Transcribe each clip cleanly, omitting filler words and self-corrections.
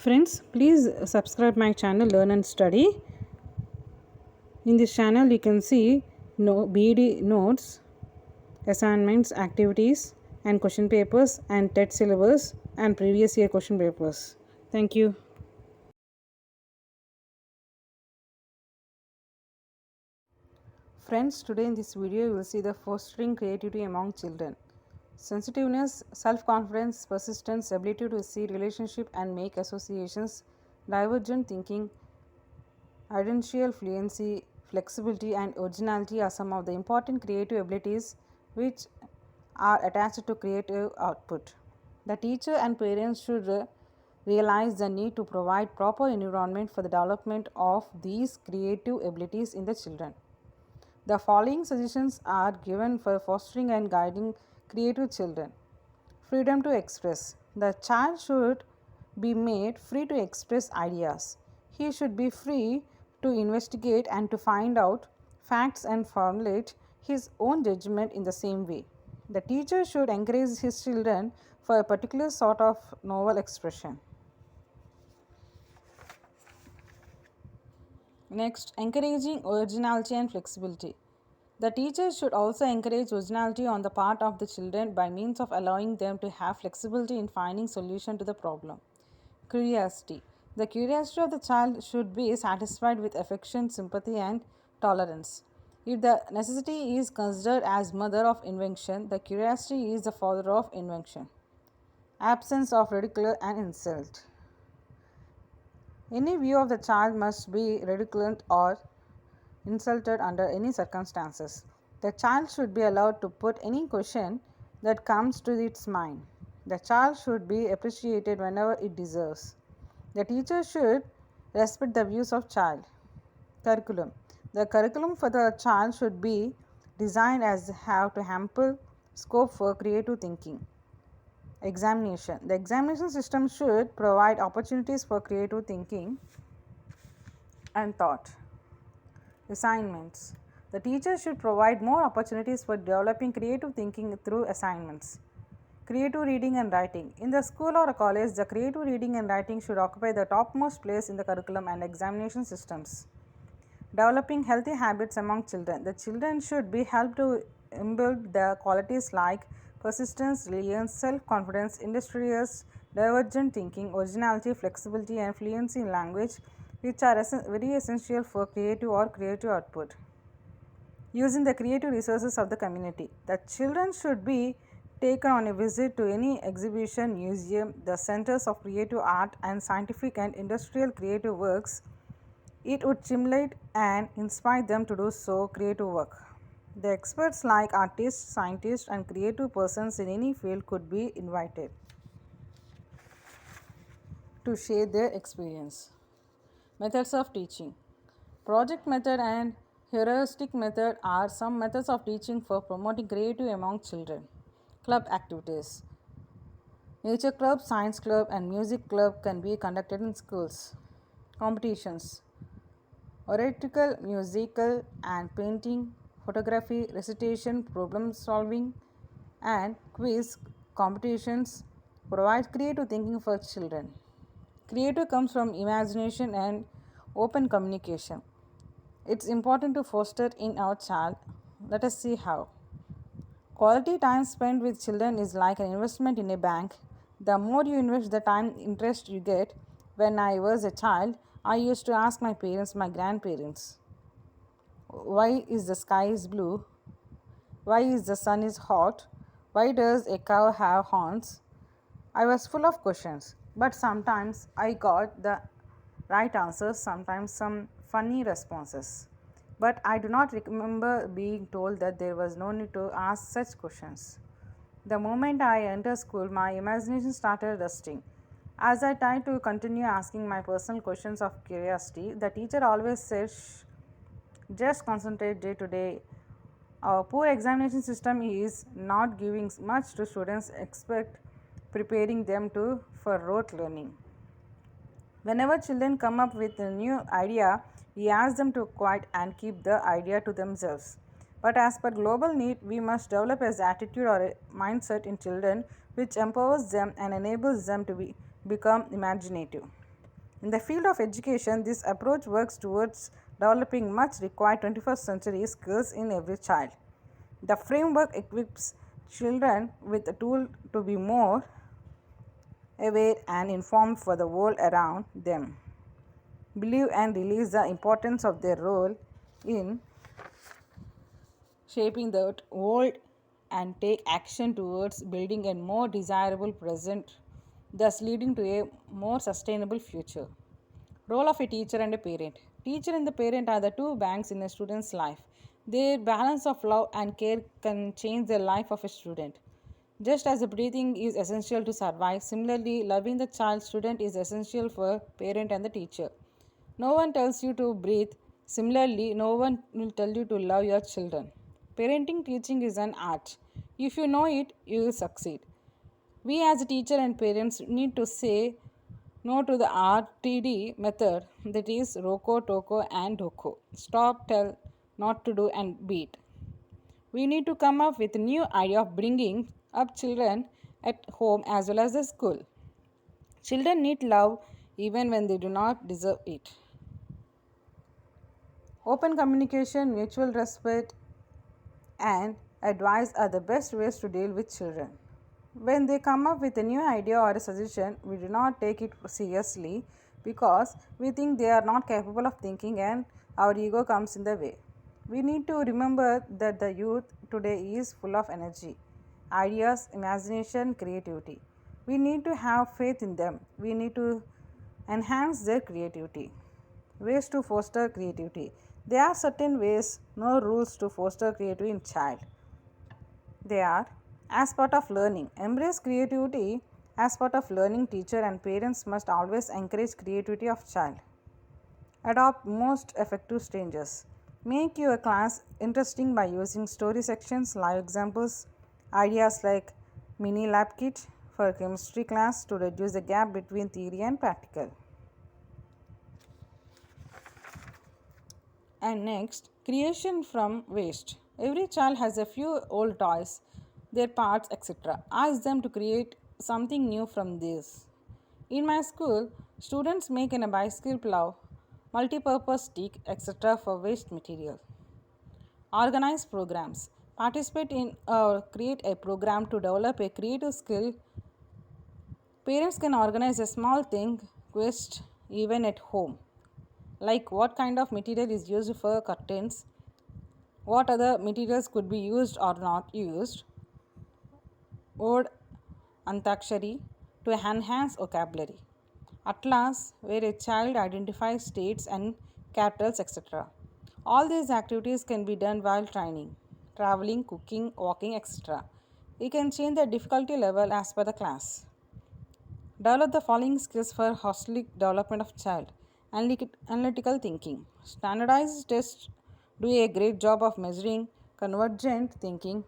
Friends, please subscribe my channel Learn and Study. In this channel you can see BD notes, assignments, activities and question papers and TET syllabus and previous year question papers. Thank you. Friends, today in this video you will see the fostering creativity among children. Sensitiveness, self-confidence, persistence, ability to see relationship and make associations, divergent thinking, identical fluency, flexibility, and originality are some of the important creative abilities which are attached to creative output. The teacher and parents should realize the need to provide proper environment for the development of these creative abilities in the children. The following suggestions are given for fostering and guiding creative children. Freedom to express. The child should be made free to express ideas. He should be free to investigate and to find out facts and formulate his own judgment in the same way. The teacher should encourage his children for a particular sort of novel expression. Next, encouraging originality and flexibility. The teacher should also encourage originality on the part of the children by means of allowing them to have flexibility in finding solution to the problem. Curiosity. The curiosity of the child should be satisfied with affection, sympathy, and tolerance. If the necessity is considered as mother of invention, the curiosity is the father of invention. Absence of ridicule and insult. Any view of the child must be ridiculed or insulted under any circumstances. The child should be allowed to put any question that comes to its mind. The child should be appreciated whenever it deserves. The teacher should respect the views of child. Curriculum. The curriculum for the child should be designed as have to ample scope for creative thinking. Examination. The examination system should provide opportunities for creative thinking and thought. Assignments. The teacher should provide more opportunities for developing creative thinking through assignments. Creative reading and writing. In the school or a college, the creative reading and writing should occupy the topmost place in the curriculum and examination systems. Developing healthy habits among children. The children should be helped to imbibe the qualities like persistence, resilience, self-confidence, industrious, divergent thinking, originality, flexibility, and fluency in language, which are very essential for creative or creative output. Using the creative resources of the community. The children should be taken on a visit to any exhibition, museum, the centers of creative art and scientific and industrial creative works. It would stimulate and inspire them to do so creative work. The experts like artists, scientists, and creative persons in any field could be invited to share their experience. Methods of teaching. Project method and heuristic method are some methods of teaching for promoting creativity among children. Club activities. Nature club, science club, and music club can be conducted in schools. Competitions. Oratorical, musical, and painting, photography, recitation, problem solving, and quiz competitions provide creative thinking for children. Creative comes from imagination and open communication. It's important to foster in our child. Let us see how. Quality time spent with children is like an investment in a bank. The more you invest, the time interest you get. When I was a child, I used to ask my parents, my grandparents, why is the sky is blue? Why is the sun is hot? Why does a cow have horns? I was full of questions, but sometimes I got the right answers, sometimes some funny responses. But I do not remember being told that there was no need to ask such questions. The moment I entered school, my imagination started rusting. As I tried to continue asking my personal questions of curiosity, the teacher always said, "Shh, just concentrate day to day." Our poor examination system is not giving much to students except preparing them for rote learning. Whenever children come up with a new idea, we ask them to quiet and keep the idea to themselves. But as per global need, we must develop as attitude or a mindset in children which empowers them and enables them to become imaginative. In the field of education, this approach works towards developing much required 21st century skills in every child. The framework equips children with a tool to be more aware and informed for the world around them, believe and realize the importance of their role in shaping the world, and take action towards building a more desirable present, thus leading to a more sustainable future. Role of a teacher and a parent. Teacher and the parent are the two banks in a student's life. Their balance of love and care can change the life of a student. Just as breathing is essential to survive, similarly, loving the child student is essential for parent and the teacher. No one tells you to breathe. Similarly, no one will tell you to love your children. Parenting teaching is an art. If you know it, you will succeed. We as a teacher and parents need to say no to the RTD method, that is Roko, Toko and Doko. Stop, tell, not to do and beat. We need to come up with a new idea of bringing up children at home as well as the school. Children need love even when they do not deserve it. Open communication, mutual respect, and advice are the best ways to deal with children. When they come up with a new idea or a suggestion, we do not take it seriously because we think they are not capable of thinking and our ego comes in the way. We need to remember that the youth today is full of energy, ideas, imagination, creativity. We need to have faith in them. We need to enhance their creativity. Ways to foster creativity. There are certain ways, no rules to foster creativity in child. They are as part of learning. Embrace creativity as part of learning. Teacher and parents must always encourage creativity of child. Adopt most effective strangers. Make your class interesting by using story sections, live examples, ideas like mini lab kit for chemistry class to reduce the gap between theory and practical. And next, creation from waste. Every child has a few old toys, their parts, etc. Ask them to create something new from this. In my school, students make a bicycle plow, multi-purpose stick, etc. for waste material. Organize programs. Participate in or create a program to develop a creative skill. Parents can organize a small thing, quest even at home, like what kind of material is used for curtains, what other materials could be used or not used, word antakshari to enhance vocabulary, atlas where a child identifies states and capitals, etc. All these activities can be done while training, traveling, cooking, walking, etc. We can change the difficulty level as per the class. Develop the following skills for holistic development of child. Analytical thinking. Standardized tests do a great job of measuring convergent thinking,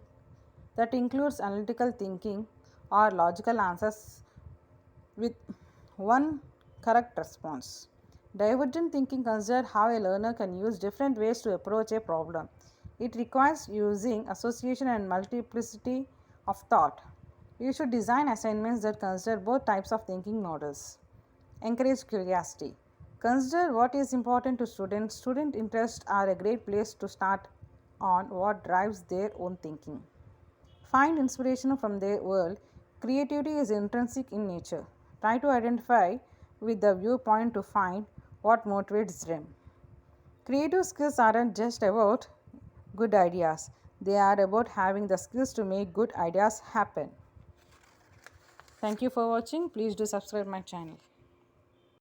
that includes analytical thinking or logical answers with one correct response. Divergent thinking considers how a learner can use different ways to approach a problem. It requires using association and multiplicity of thought. You should design assignments that consider both types of thinking models. Encourage curiosity. Consider what is important to students. Student interests are a great place to start on what drives their own thinking. Find inspiration from their world. Creativity is intrinsic in nature. Try to identify with the viewpoint to find what motivates them. Creative skills aren't just about good ideas, they are about having the skills to make good ideas happen. Thank you for watching. Please do subscribe my channel.